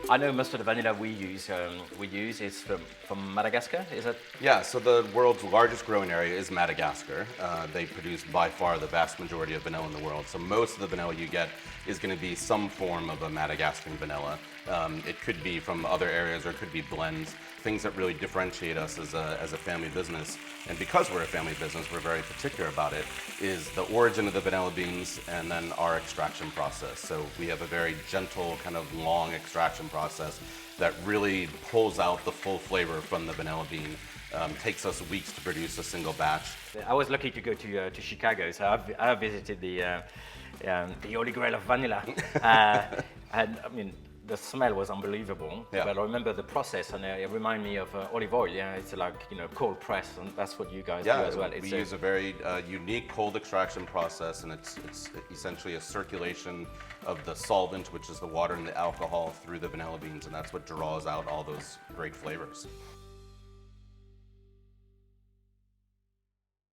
I know most of the vanilla we use is from Madagascar. Is it? Yeah, so the world's largest growing area is Madagascar. They produce by far the vast majority of vanilla in the world. So most of the vanilla you get is going to be some form of a Madagascan vanilla. It could be from other areas or it could be blends, things that really differentiate us as a family business. And because we're a family business, we're very particular about it, is the origin of the vanilla beans and then our extraction process. So we have a very gentle, kind of long extraction process that really pulls out the full flavor from the vanilla bean. Takes us weeks to produce a single batch. I was lucky to go to Chicago, so I visited the Holy Grail of vanilla, and I mean the smell was unbelievable. Yeah. But I remember the process, and it reminded me of olive oil. Yeah, it's like cold press, and that's what you guys do as well. We use a very unique cold extraction process, and it's essentially a circulation of the solvent, which is the water and the alcohol, through the vanilla beans, and that's what draws out all those great flavors.